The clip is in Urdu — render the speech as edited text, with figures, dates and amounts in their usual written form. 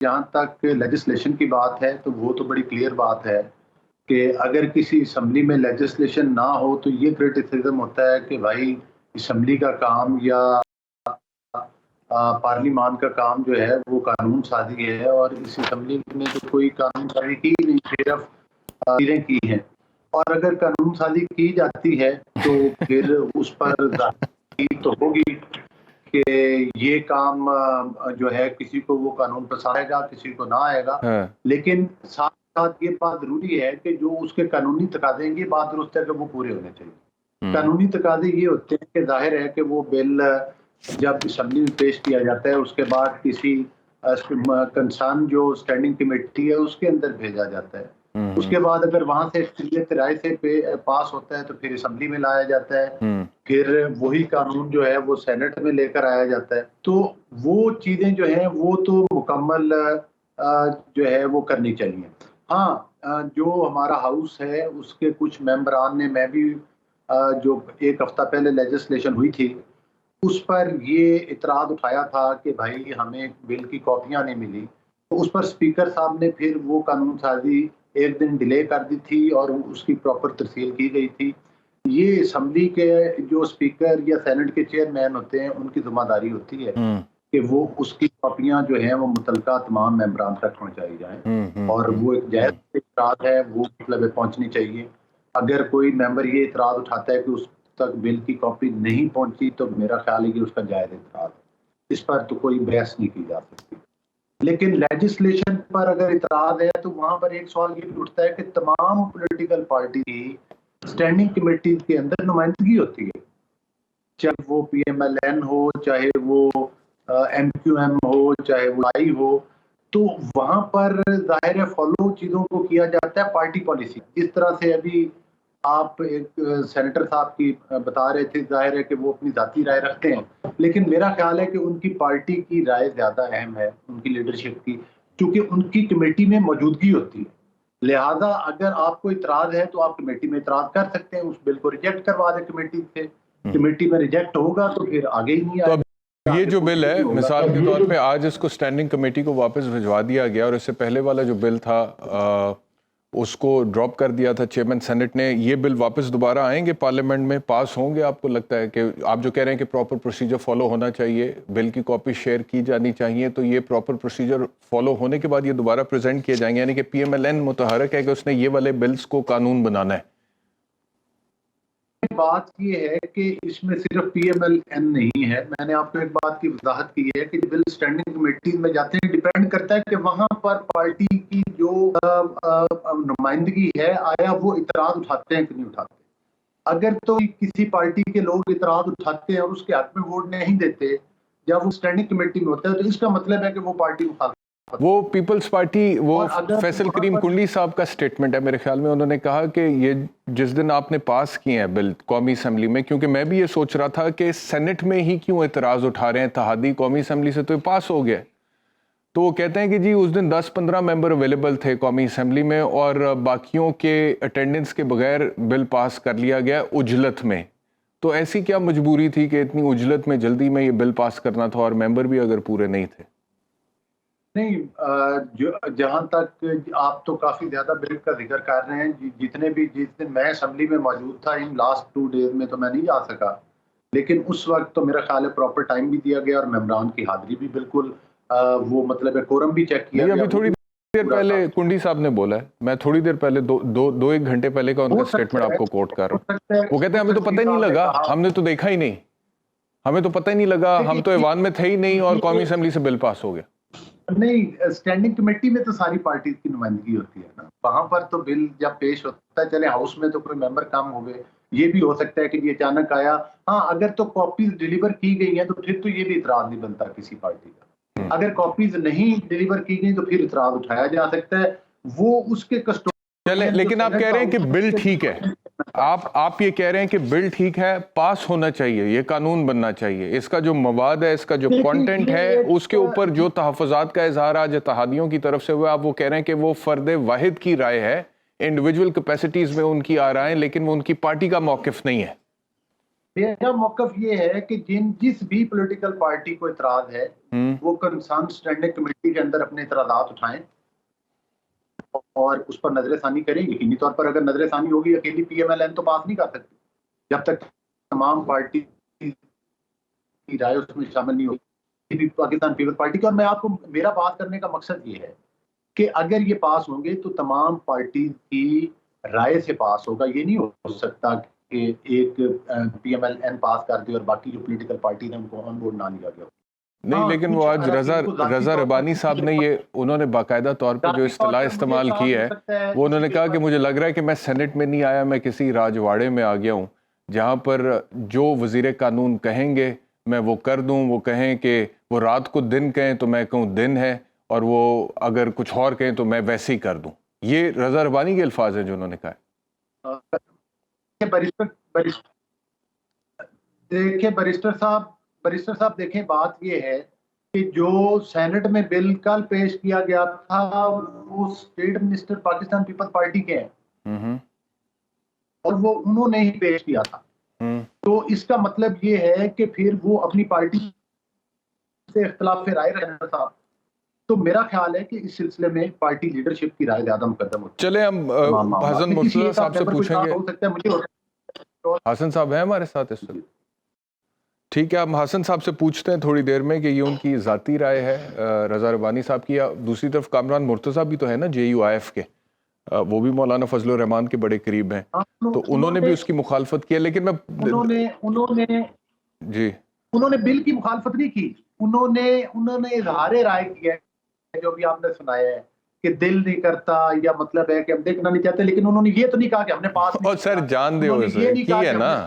جہاں تک لیجسلیشن کی بات ہے تو وہ تو بڑی کلیئر بات ہے کہ اگر کسی اسمبلی میں لیجسلیشن نہ ہو تو یہ کرٹیسزم ہوتا ہے کہ بھائی اسمبلی کا کام یا پارلیمان کا کام جو ہے وہ قانون سازی ہے، اور اس اسمبلی نے تو کوئی قانون سازی کی نہیں، صرف چیزیں کی ہیں، اور اگر قانون سازی کی جاتی ہے تو پھر اس پر ظاہر تو ہوگی کہ یہ کام جو ہے کسی کو وہ قانون پسند آئے گا، کسی کو نہ آئے گا، لیکن ساتھ ساتھ یہ بات ضروری ہے کہ جو اس کے قانونی تقاضے ہیں، یہ بات درست ہے کہ وہ پورے ہونے چاہیے۔ قانونی تقاضے یہ ہوتے ہیں کہ ظاہر ہے کہ وہ بل جب اسمبلی میں پیش کیا جاتا ہے اس کے بعد کسی کنسرن جو اسٹینڈنگ کمیٹی ہے اس کے اندر بھیجا جاتا ہے، اس کے بعد اگر وہاں سے اکثریت رائے سے پاس ہوتا ہے تو پھر اسمبلی میں لایا جاتا ہے، پھر وہی قانون جو ہے وہ سینٹ میں لے کر آیا جاتا ہے۔ تو وہ چیزیں جو ہیں وہ تو مکمل جو ہے وہ کرنی چاہیے۔ ہاں، جو ہمارا ہاؤس ہے اس کے کچھ ممبران نے، میں بھی جو ایک ہفتہ پہلے لیجسلیشن ہوئی تھی اس پر یہ اعتراض اٹھایا تھا کہ بھائی ہمیں بل کی کاپیاں نہیں ملی، تو اس پر اسپیکر صاحب نے پھر وہ قانون سازی ایک دن ڈیلے کر دی تھی اور اس کی پراپر ترسیل کی گئی تھی۔ یہ اسمبلی کے جو اسپیکر یا سینٹ کے چیئرمین ہوتے ہیں ان کی ذمہ داری ہوتی ہے کہ وہ اس کی کاپیاں جو ہیں وہ متعلقہ تمام ممبران تک پہنچائی جائیں، اور وہ ایک جائز اعتراض ہے، وہ مطلب پہنچنی چاہیے۔ اگر کوئی ممبر یہ اعتراض اٹھاتا ہے کہ اس تک بل کی کاپی نہیں پہنچی تو میرا خیال ہے کہ اس کا جائز اعتراض ہے، اس پر تو کوئی بحث نہیں کی جا سکتی۔ لیکن لیجسلیشن پر اگر اعتراض ہے تو وہاں پر ایک سوال یہ بھی اٹھتا ہے کہ تمام پولیٹیکل پارٹی کی اسٹینڈنگ کمیٹی کے اندر نمائندگی ہوتی ہے، چاہے وہ پی ایم ایل این ہو، چاہے وہ ایم کیو ایم ہو، چاہے وہ آئی ہو، تو وہاں پر ظاہر ہے فالو چیزوں کو کیا جاتا ہے پارٹی پالیسی۔ جس طرح سے ابھی آپ ایک سینیٹر صاحب کی بتا رہے تھے، ظاہر ہے کہ وہ اپنی ذاتی رائے رکھتے ہیں، لیکن میرا خیال ہے کہ ان کی پارٹی کی رائے زیادہ اہم ہے، ان کی لیڈرشپ کی، کیونکہ ان کی کمیٹی میں موجودگی ہوتی ہے۔ لہذا اگر آپ کو اعتراض ہے تو آپ کمیٹی میں اعتراض کر سکتے ہیں، اس بل کو ریجیکٹ کروا دیں کمیٹی سے، کمیٹی میں ریجیکٹ ہوگا تو پھر آگے ہی نہیں آئے گا۔ یہ جو بل ہے مثال کے طور پہ آج اس کو اسٹینڈنگ کمیٹی کو واپس بھجوا دیا گیا، اور اس سے پہلے والا جو بل تھا اس کو ڈراپ کر دیا تھا چیئرمین سینٹ نے، یہ بل واپس دوبارہ آئیں گے پارلیمنٹ میں، پاس ہوں گے؟ آپ کو لگتا ہے کہ آپ جو کہہ رہے ہیں کہ پراپر پروسیجر فالو ہونا چاہیے، بل کی کاپی شیئر کی جانی چاہیے، تو یہ پراپر پروسیجر فالو ہونے کے بعد یہ دوبارہ پریزنٹ کیے جائیں گے، یعنی کہ پی ایم ایل این متحرک ہے کہ اس نے یہ والے بلز کو قانون بنانا ہے؟ بات یہ ہے کہ اس میں صرف پی ایم ایل این نہیں ہے، میں نے آپ کو ایک بات کی وضاحت کی ہے کہ بل اسٹینڈنگ کمیٹی میں جاتے ہیں، ڈیپینڈ کرتا ہے کہ وہاں پر پارٹی کی جو نمائندگی ہے آیا وہ اعتراض اٹھاتے ہیں کہ نہیں اٹھاتے۔ اگر تو کسی پارٹی کے لوگ اعتراض اٹھاتے ہیں اور اس کے حق میں ووٹ نہیں دیتے جب وہ اسٹینڈنگ کمیٹی میں ہوتا ہے تو اس کا مطلب ہے کہ وہ پارٹی مخالف۔ وہ پیپلز پارٹی، وہ فیصل کریم کنڈلی صاحب کا سٹیٹمنٹ ہے میرے خیال میں، انہوں نے کہا کہ یہ جس دن آپ نے پاس کیے ہیں بل قومی اسمبلی میں، کیونکہ میں بھی یہ سوچ رہا تھا کہ سینٹ میں ہی کیوں اعتراض اٹھا رہے ہیں، اتحادی قومی اسمبلی سے تو یہ پاس ہو گیا۔ تو وہ کہتے ہیں کہ جی اس دن 10-15 ممبر اویلیبل تھے قومی اسمبلی میں اور باقیوں کے اٹینڈنس کے بغیر بل پاس کر لیا گیا عجلت میں۔ تو ایسی کیا مجبوری تھی کہ اتنی عجلت میں جلدی میں یہ بل پاس کرنا تھا، اور ممبر بھی اگر پورے نہیں تھے؟ نہیں، جہاں تک آپ تو کافی زیادہ بل کا ذکر کر رہے ہیں، جس دن میں اسمبلی میں موجود تھا ان لاسٹ 2 days میں تو میں نہیں جا سکا، لیکن اس وقت تو میرا خیال ہے پراپر ٹائم بھی دیا گیا اور ممبران کی حاضری بھی بالکل وہ مطلب ہے کورم بھی چیک کیا گیا۔ ابھی تھوڑی دیر پہلے کنڈی صاحب نے بولا ہے، میں تھوڑی دیر پہلے 2-1 گھنٹے پہلے کا ان کا سٹیٹمنٹ آپ کو کوٹ کر رہا ہوں۔ وہ کہتے ہیں ہمیں تو پتہ ہی نہیں لگا، ہم نے تو دیکھا ہی نہیں، ہمیں تو پتہ ہی نہیں لگا، ہم تو ایوان میں تھے ہی نہیں اور قومی اسمبلی سے بل پاس ہو گیا۔ نہیں، اسٹینڈنگ کمیٹی میں تو ساری پارٹیز کی نمائندگی ہوتی ہے نا، وہاں پر تو بل جب پیش ہوتا ہے، چلے ہاؤس میں تو کوئی ممبر کم ہو گئے، یہ بھی ہو سکتا ہے کہ یہ اچانک آیا، ہاں اگر تو کاپیز ڈیلیور کی گئی ہیں تو پھر تو یہ بھی اعتراض نہیں بنتا کسی پارٹی کا۔ اگر کاپیز نہیں ڈیلیور کی گئی تو پھر اعتراض اٹھایا جا سکتا ہے، وہ اس کے چلے، لیکن آپ کہہ رہے ہیں کہ بل ٹھیک ہے، آپ یہ کہہ رہے ہیں کہ بل ٹھیک ہے، پاس ہونا چاہیے، یہ قانون بننا چاہیے، اس کا جو مواد ہے، اس کا جو کانٹینٹ ہے، اس کے اوپر جو تحفظات کا اظہار آج اتحادیوں کی طرف سے ہوا، آپ وہ کہہ رہے ہیں کہ وہ فرد واحد کی رائے ہے، انڈیویجول کیپیسٹیز میں ان کی آ رہا ہے، لیکن وہ ان کی پارٹی کا موقف نہیں ہے۔ میرا موقف یہ ہے کہ جس بھی پولیٹیکل پارٹی کو اعتراض ہے وہ کنسرن اسٹینڈنگ کمیٹی کے اندر اپنے اعتراضات اٹھائیں اور اس پر نظر ثانی کریں. یقینی طور پر اگر نظر ثانی ہوگی اکیلی پی ایم ایل این تو پاس نہیں کر سکتی جب تک تمام پارٹی کی رائے اس میں شامل نہیں ہوگی پاکستان پیپلز پارٹی کی. اور میں آپ کو میرا بات کرنے کا مقصد یہ ہے کہ اگر یہ پاس ہوں گے تو تمام پارٹی کی رائے سے پاس ہوگا. یہ نہیں ہو سکتا کہ ایک پی ایم ایل این پاس کر دے اور باقی جو پولیٹیکل پارٹی نے ان کو آن بورڈ نہ لیا گیا. نہیں لیکن وہ آج رضا ربانی صاحب نے یہ انہوں نے باقاعدہ طور پہ جو اصطلاح استعمال کی ہے وہ انہوں نے کہا کہ مجھے لگ رہا ہے کہ میں سینٹ میں نہیں آیا, میں کسی راجواڑے میں آ گیا ہوں جہاں پر جو وزیر قانون کہیں گے میں وہ کر دوں. وہ کہیں کہ وہ رات کو دن کہیں تو میں کہوں دن ہے, اور وہ اگر کچھ اور کہیں تو میں ویسے ہی کر دوں. یہ رضا ربانی کے الفاظ ہیں جو انہوں نے کہا ہے. دیکھیں بیرسٹر صاحب دیکھیں بات یہ ہے کہ جو سینٹ میں بل کل پیش کیا گیا تھا وہ اسٹیٹ منسٹر پاکستان پیپلز پارٹی کے ہیں اور وہ انہوں نے ہی پیش کیا تھا. تو اس کا مطلب یہ ہے کہ پھر وہ اپنی پارٹی سے اختلاف رائے رہنا تھا. تو میرا خیال ہے کہ اس سلسلے میں پارٹی لیڈرشپ کی رائے زیادہ مقدم ہوتی ہے. چلے ہم حسن مرتضیٰ صاحب سے پوچھیں گے. حسن صاحب ہیں ہمارے ساتھ اس وقت؟ ٹھیک ہے, ہم حسن صاحب سے پوچھتے ہیں تھوڑی دیر میں کہ یہ ان کی ذاتی رائے ہے رضا ربانی صاحب کی, یا دوسری طرف کامران مرتضیٰ بھی تو ہے نا جے یو آئی ایف کے, وہ بھی مولانا فضل الرحمان کے بڑے قریب ہیں, تو انہوں نے بھی اس کی مخالفت کی ہے. لیکن میں انہوں نے بل کی مخالفت نہیں کی, انہوں نے اظہار رائے کیا ہے جو بھی آپ نے سنایا ہے کہ دل نہیں کرتا یا مطلب ہے کہ ہم دیکھنا نہیں چاہتے, لیکن انہوں نے یہ تو نہیں کہا کہ ہم نے پاس اور سر جان دے ہو کی ہے نا